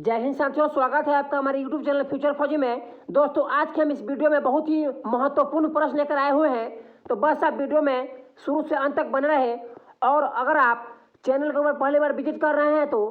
जय हिंद साथियों, स्वागत है आपका हमारे YouTube चैनल फ्यूचर फौजी में। दोस्तों, आज के हम इस वीडियो में बहुत ही महत्वपूर्ण प्रश्न लेकर आए हुए हैं, तो बस आप वीडियो में शुरू से अंत तक बने रहे। और अगर आप चैनल के ऊपर पहली बार विजिट कर रहे हैं तो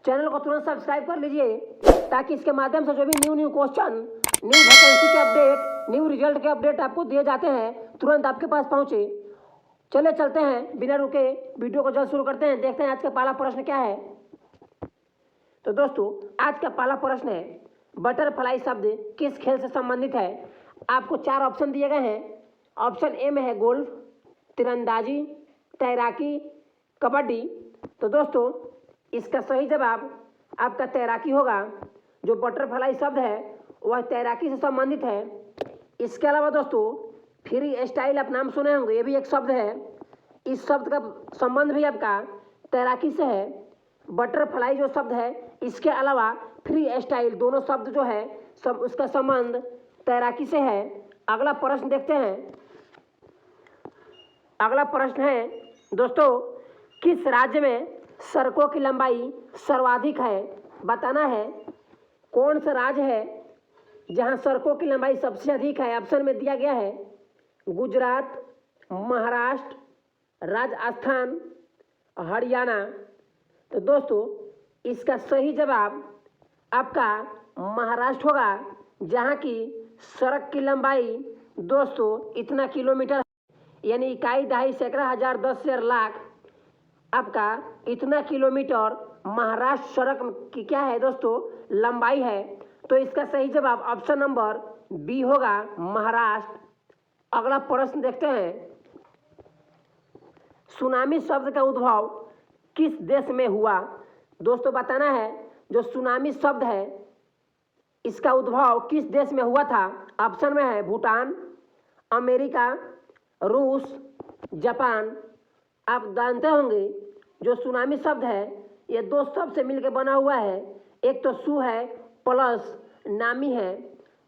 चैनल को तुरंत सब्सक्राइब कर लीजिए, ताकि इसके माध्यम से जो भी न्यू क्वेश्चन, न्यू वैकेंसी के अपडेट, न्यू रिजल्ट के अपडेट आपको दिए जाते हैं, तुरंत आपके पास पहुँचे। चले चलते हैं, बिना रुके वीडियो को जल्द शुरू करते हैं। देखते हैं आज का पहला प्रश्न क्या है। तो दोस्तों, आज का पहला प्रश्न है, बटरफ्लाई शब्द किस खेल से संबंधित है। आपको 4 ऑप्शन दिए गए हैं। ऑप्शन ए में है गोल्फ, तीरंदाजी, तैराकी, कबड्डी। तो दोस्तों, इसका सही जवाब आपका तैराकी होगा। जो बटरफ्लाई शब्द है वह तैराकी से संबंधित है। इसके अलावा दोस्तों, फ्री स्टाइल आप नाम सुने होंगे, ये भी एक शब्द है। इस शब्द का संबंध भी आपका तैराकी से है। बटरफ्लाई जो शब्द है, इसके अलावा फ्री स्टाइल, दोनों शब्द जो है सब उसका संबंध तैराकी से है। अगला प्रश्न देखते हैं। अगला प्रश्न है दोस्तों, किस राज्य में सड़कों की लंबाई सर्वाधिक है। बताना है कौन सा राज्य है जहां सड़कों की लंबाई सबसे अधिक है। ऑप्शन में दिया गया है गुजरात, महाराष्ट्र, राजस्थान, हरियाणा। तो दोस्तों, इसका सही जवाब आपका महाराष्ट्र होगा, जहां की सड़क की लंबाई दोस्तों इतना किलोमीटर, यानी इकाई, दहाई, सैकड़ा, हजार, 10, 1000, लाख, आपका इतना किलोमीटर महाराष्ट्र सड़क की क्या है दोस्तों, लंबाई है। तो इसका सही जवाब ऑप्शन नंबर बी होगा, महाराष्ट्र। अगला प्रश्न देखते हैं। सुनामी शब्द का उद्भव किस देश में हुआ। दोस्तों, बताना है जो सुनामी शब्द है इसका उद्भव किस देश में हुआ था। ऑप्शन में है भूटान, अमेरिका, रूस, जापान। आप जानते होंगे जो सुनामी शब्द है ये 2 शब्द से मिलकर बना हुआ है। एक तो सु है प्लस नामी है।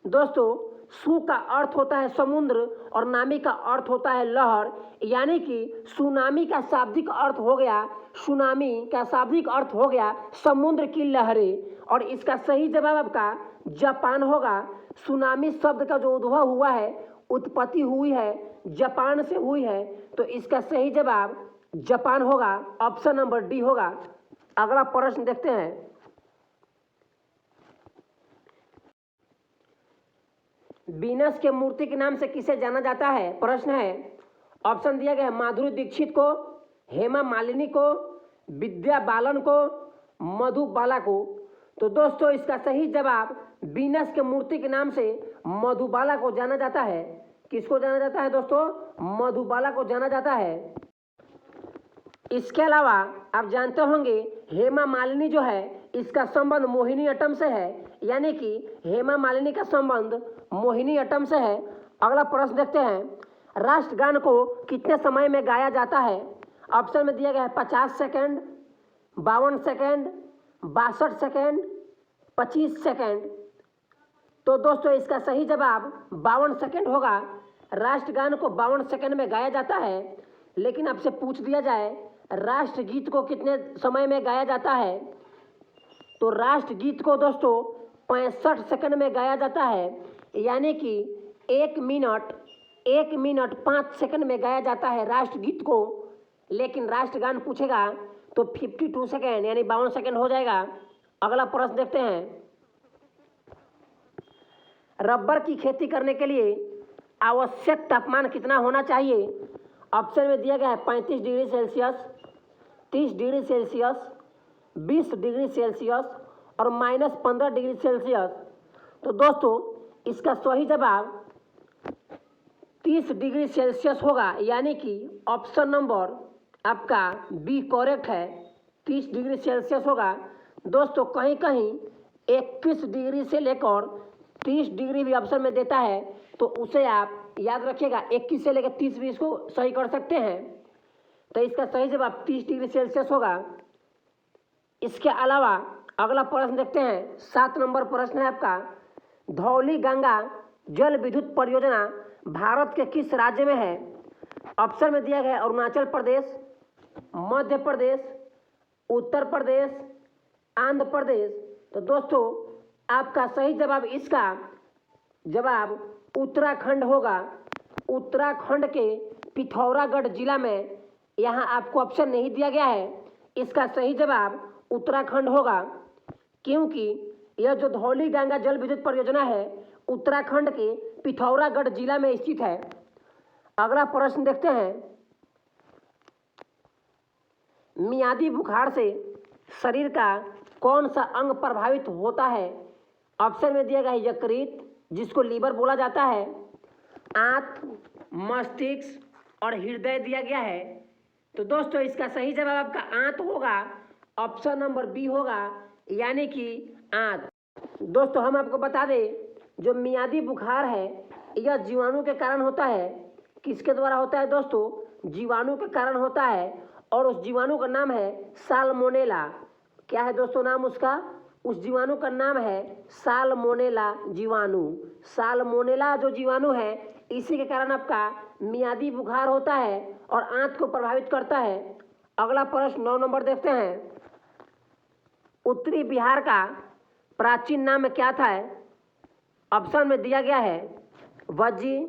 दोस्तों, सु का अर्थ होता है समुद्र और नामी का अर्थ होता है लहर, यानी कि सुनामी का शाब्दिक अर्थ हो गया, सुनामी का शाब्दिक अर्थ हो गया समुद्र की लहरें। और इसका सही जवाब आपका जापान होगा। सुनामी शब्द का जो उद्भव हुआ है, उत्पत्ति हुई है, जापान से हुई है। तो इसका सही जवाब जापान होगा, ऑप्शन नंबर डी होगा। अगला प्रश्न देखते हैं। वीनस के मूर्ति के नाम से किसे जाना जाता है। प्रश्न है, ऑप्शन दिया गया है माधुरी दीक्षित को, हेमा मालिनी को, विद्या बालन को, मधुबाला को। तो दोस्तों, इसका सही जवाब वीनस के मूर्ति के नाम से मधुबाला को जाना जाता है। किसको जाना जाता है दोस्तों, मधुबाला को जाना जाता है। इसके अलावा आप जानते होंगे हेमा मालिनी जो है इसका संबंध मोहिनी अट्टम से है, यानी कि हेमा मालिनी का संबंध मोहिनी अट्टम से है। अगला प्रश्न देखते हैं। राष्ट्रगान को कितने समय में गाया जाता है। ऑप्शन में दिया गया है 50 सेकेंड, 52 सेकेंड, 62 सेकेंड, 25 सेकेंड। तो दोस्तों, इसका सही जवाब 52 सेकेंड होगा। राष्ट्रगान को 52 सेकेंड में गाया जाता है। लेकिन आपसे पूछ दिया जाए राष्ट्रगीत को कितने समय में गाया जाता है, तो राष्ट्रगीत को दोस्तों 65 सेकंड में गाया जाता है, यानी कि 1 मिनट 5 सेकंड में गाया जाता है राष्ट्रगीत को। लेकिन राष्ट्रगान पूछेगा तो 52 सेकंड यानी 52 सेकंड हो जाएगा। अगला प्रश्न देखते हैं। रबर की खेती करने के लिए आवश्यक तापमान कितना होना चाहिए। ऑप्शन में दिया गया है 35 degree Celsius, 30 degree Celsius, 20 degree Celsius और -15 डिग्री सेल्सियस। तो दोस्तों, इसका सही जवाब 30 डिग्री सेल्सियस होगा, यानी कि ऑप्शन नंबर आपका बी करेक्ट है, 30 डिग्री सेल्सियस होगा। दोस्तों, कहीं कहीं 21 डिग्री से लेकर 30 डिग्री भी ऑप्शन में देता है, तो उसे आप याद रखिएगा, 21 से लेकर 30 भी इसको सही कर सकते हैं। तो इसका सही जवाब 30 डिग्री सेल्सियस होगा। इसके अलावा अगला प्रश्न देखते हैं। 7 नंबर प्रश्न है आपका, धौली गंगा जल विद्युत परियोजना भारत के किस राज्य में है। ऑप्शन में दिया गया है अरुणाचल प्रदेश, मध्य प्रदेश, उत्तर प्रदेश, आंध्र प्रदेश। तो दोस्तों आपका सही जवाब इसका जवाब उत्तराखंड होगा। उत्तराखंड के पिथौरागढ़ जिला में, यहाँ आपको ऑप्शन नहीं दिया गया है, इसका सही जवाब उत्तराखंड होगा, क्योंकि यह जो धौली गंगा जल विद्युत परियोजना है उत्तराखंड के पिथौरागढ़ जिला में स्थित है। अगला प्रश्न देखते हैं, मियादी बुखार से शरीर का कौन सा अंग प्रभावित होता है? ऑप्शन में दिया गया है यकृत, जिसको लीवर बोला जाता है, आंत, मस्तिष्क और हृदय दिया गया है। तो दोस्तों इसका सही जवाब आपका आंत होगा, ऑप्शन नंबर बी होगा, यानी कि आंत। दोस्तों हम आपको बता दें, जो मियादी बुखार है यह जीवाणु के कारण होता है। किसके द्वारा होता है दोस्तों? जीवाणु के कारण होता है, और उस जीवाणु का नाम है साल्मोनेला। क्या है दोस्तों नाम उसका? उस जीवाणु का नाम है साल्मोनेला जीवाणु। साल्मोनेला जो जीवाणु है इसी के कारण आपका मियादी बुखार होता है और आंत को प्रभावित करता है। अगला प्रश्न 9 नंबर देखते हैं, उत्तरी बिहार का प्राचीन नाम क्या था? ऑप्शन में दिया गया है वज्जी,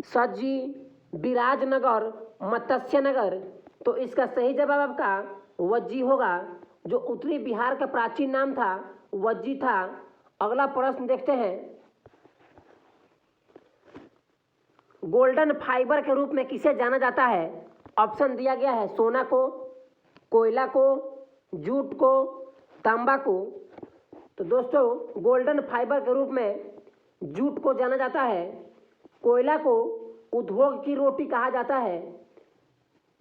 सज्जी, बिराजनगर, मत्स्यनगर। तो इसका सही जवाब आपका वज्जी होगा। जो उत्तरी बिहार का प्राचीन नाम था वज्जी था। अगला प्रश्न देखते हैं, गोल्डन फाइबर के रूप में किसे जाना जाता है? ऑप्शन दिया गया है सोना को, कोयला को, जूट को, तांबा को। तो दोस्तों गोल्डन फाइबर के रूप में जूट को जाना जाता है। कोयला को उद्योग की रोटी कहा जाता है।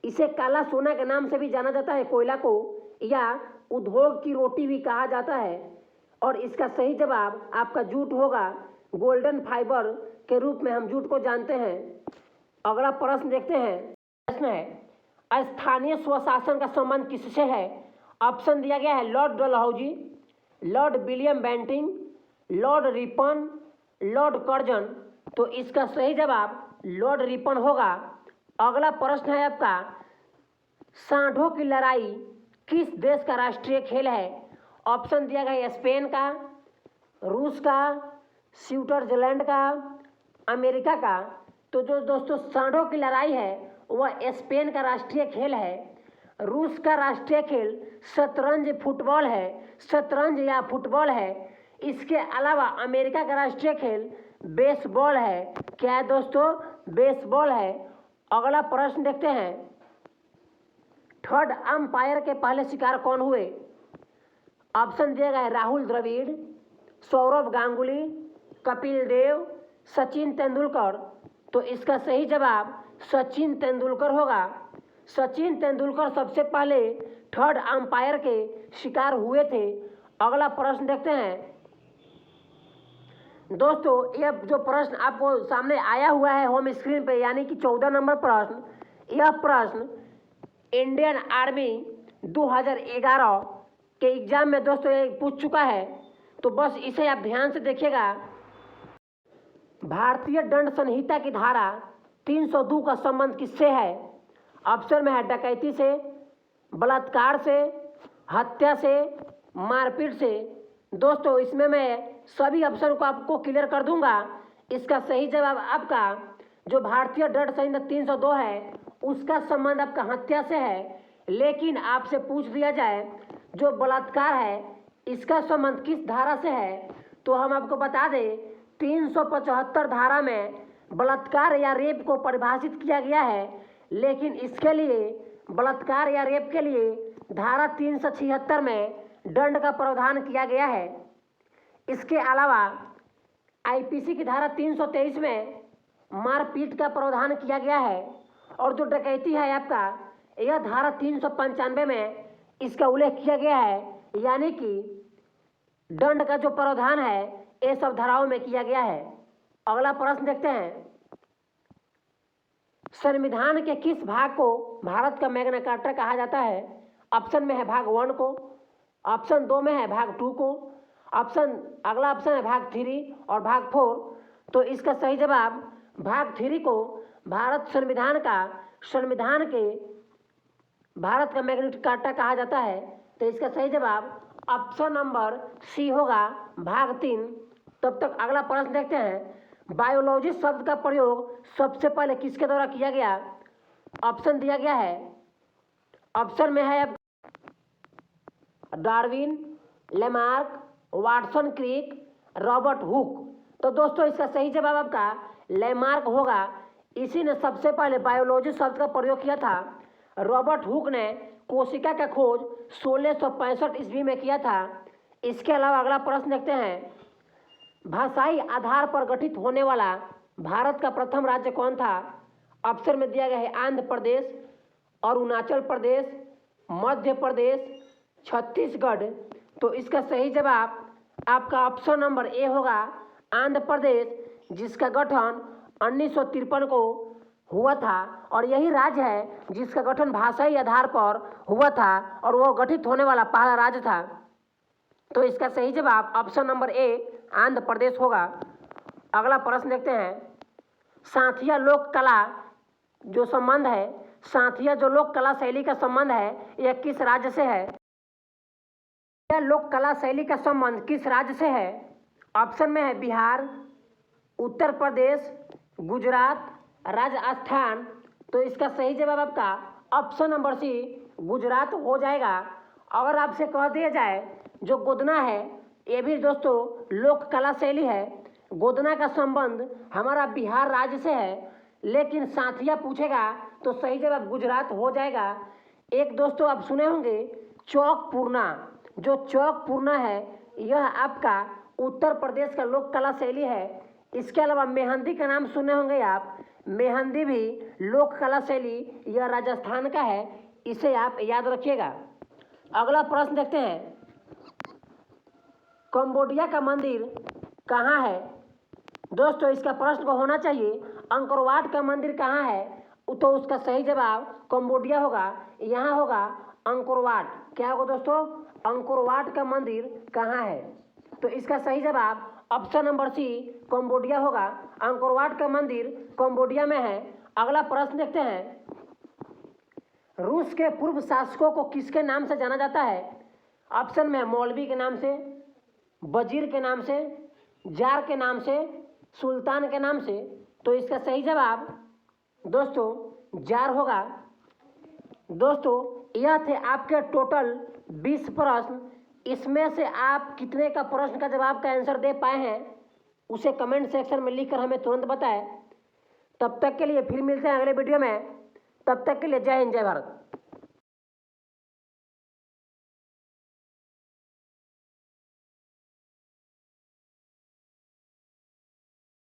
इसे काला सोना के नाम से भी जाना जाता है कोयला को, या उद्योग की रोटी भी कहा जाता है। और इसका सही जवाब आपका जूट होगा। गोल्डन फाइबर के रूप में हम जूट को जानते हैं। अगला प्रश्न देखते हैं, प्रश्न है स्थानीय स्वशासन का संबंध किससे है? ऑप्शन दिया गया है Lord Dalhousie, Lord William Bentinck, Lord Ripon, Lord Curzon. तो इसका सही जवाब लॉर्ड रिपन होगा। अगला प्रश्न है आपका, सांडों की लड़ाई किस देश का राष्ट्रीय खेल है? ऑप्शन दिया गया है स्पेन का, रूस का, स्विट्जरलैंड का, अमेरिका का। तो जो दोस्तों सांडों की लड़ाई है वह स्पेन का राष्ट्रीय खेल है। रूस का राष्ट्रीय खेल शतरंज फुटबॉल है, शतरंज या फुटबॉल है। इसके अलावा अमेरिका का राष्ट्रीय खेल बेसबॉल है। क्या है दोस्तों? बेसबॉल है। अगला प्रश्न देखते हैं, थर्ड अंपायर के पहले शिकार कौन हुए? ऑप्शन दिया गया है राहुल द्रविड़, सौरव गांगुली, कपिल देव, सचिन तेंदुलकर। तो इसका सही जवाब सचिन तेंदुलकर होगा। सचिन तेंदुलकर सबसे पहले थर्ड अंपायर के शिकार हुए थे। अगला प्रश्न देखते हैं दोस्तों, यह जो प्रश्न आपको सामने आया हुआ है होम स्क्रीन पे, यानी कि 14 नंबर प्रश्न, यह प्रश्न इंडियन आर्मी 2011 के एग्जाम में दोस्तों ये पूछ चुका है। तो बस इसे आप ध्यान से देखिएगा। भारतीय दंड संहिता की धारा 302 का संबंध किससे है? ऑप्शन में है डकैती से, बलात्कार से, हत्या से, मारपीट से। दोस्तों इसमें मैं सभी ऑप्शन को आपको क्लियर कर दूंगा। इसका सही जवाब आपका जो भारतीय दंड संहिता 302 है उसका संबंध आपका हत्या से है। लेकिन आपसे पूछ दिया जाए जो बलात्कार है इसका संबंध किस धारा से है, तो हम आपको बता दें 375 धारा में बलात्कार या रेप को परिभाषित किया गया है। लेकिन इसके लिए बलात्कार या रेप के लिए धारा 376 में दंड का प्रावधान किया गया है। इसके अलावा आईपीसी की धारा 323 में मारपीट का प्रावधान किया गया है। और जो डकैती है आपका, यह धारा 395 में इसका उल्लेख किया गया है, यानी कि दंड का जो प्रावधान है ये सब धाराओं में किया गया है। अगला प्रश्न देखते हैं, संविधान के किस भाग को भारत का मैग्ना कार्टा कहा जाता है? ऑप्शन में है भाग 1 को, ऑप्शन 2 में है भाग 2 को, अगला ऑप्शन है भाग 3 और भाग 4। तो इसका सही जवाब भाग 3 को भारत का मैग्ना कार्टा कहा जाता है। तो इसका सही जवाब ऑप्शन नंबर सी होगा भाग 3। तब तक अगला प्रश्न देखते हैं। बायोलॉजी शब्द का प्रयोग सबसे पहले किसके द्वारा किया गया? ऑप्शन दिया गया है, ऑप्शन में है Darwin, Lamarck, Watson Crick, Robert Hooke. तो दोस्तों इसका सही जवाब आपका लेमार्क होगा। इसी ने सबसे पहले बायोलॉजी शब्द का प्रयोग किया था। रॉबर्ट हुक ने कोशिका का खोज 1665 ईस्वी में किया था। इसके अलावा अगला प्रश्न देखते हैं। भाषाई आधार पर गठित होने वाला भारत का प्रथम राज्य कौन था? ऑप्शन में दिया गया है आंध्र प्रदेश, अरुणाचल प्रदेश, मध्य प्रदेश, छत्तीसगढ़। तो इसका सही जवाब आपका ऑप्शन नंबर ए होगा आंध्र प्रदेश, जिसका गठन 1953 को हुआ था और यही राज्य है जिसका गठन भाषाई आधार पर हुआ था और वो गठित होने वाला पहला राज्य था। तो इसका सही जवाब option number A Andhra Pradesh होगा। अगला प्रश्न देखते हैं। साथिया लोक कला जो संबंध है, साथिया जो लोक कला शैली का संबंध है, यह किस राज्य से है? यह लोक कला शैली का संबंध किस राज्य से है? ऑप्शन में है बिहार, उत्तर प्रदेश, गुजरात, राजस्थान। तो इसका सही जवाब आपका ऑप्शन नंबर सी गुजरात हो जाएगा। अगर आपसे कह दिया जाए जो गोदना है, ये भी दोस्तों लोक कला शैली है। गोदना का संबंध हमारा बिहार राज्य से है, लेकिन साथिया पूछेगा तो सही जवाब गुजरात हो जाएगा। एक दोस्तों आप सुने होंगे चौक पूर्णा। जो चौक पूर्णा है यह आपका उत्तर प्रदेश का लोक कला शैली है। इसके अलावा मेहंदी का नाम सुने होंगे आप। मेहंदी भी लोक कला शैली यह राजस्थान का है, इसे आप याद रखिएगा। अगला प्रश्न देखते हैं। कंबोडिया का मंदिर कहाँ है? दोस्तों इसका प्रश्न को होना चाहिए अंकोरवाट का मंदिर कहाँ है? तो उसका सही जवाब कंबोडिया होगा। यहाँ होगा अंकोरवाट। क्या होगा दोस्तों? अंकोरवाट का मंदिर कहाँ है? तो इसका सही जवाब ऑप्शन नंबर सी कंबोडिया होगा। अंकोरवाट का मंदिर कंबोडिया में है। अगला प्रश्न देखते हैं। रूस के पूर्व शासकों को किसके नाम से जाना जाता है? ऑप्शन में मौलवी के नाम से, वजीर के नाम से, जार के नाम से, सुल्तान के नाम से। तो इसका सही जवाब दोस्तों जार होगा। दोस्तों यह थे आपके टोटल 20 प्रश्न। इसमें से आप कितने का प्रश्न का जवाब का आंसर दे पाए हैं उसे कमेंट सेक्शन में लिखकर हमें तुरंत बताएं। तब तक के लिए फिर मिलते हैं अगले वीडियो में। तब तक के लिए जय हिंद, जय भारत।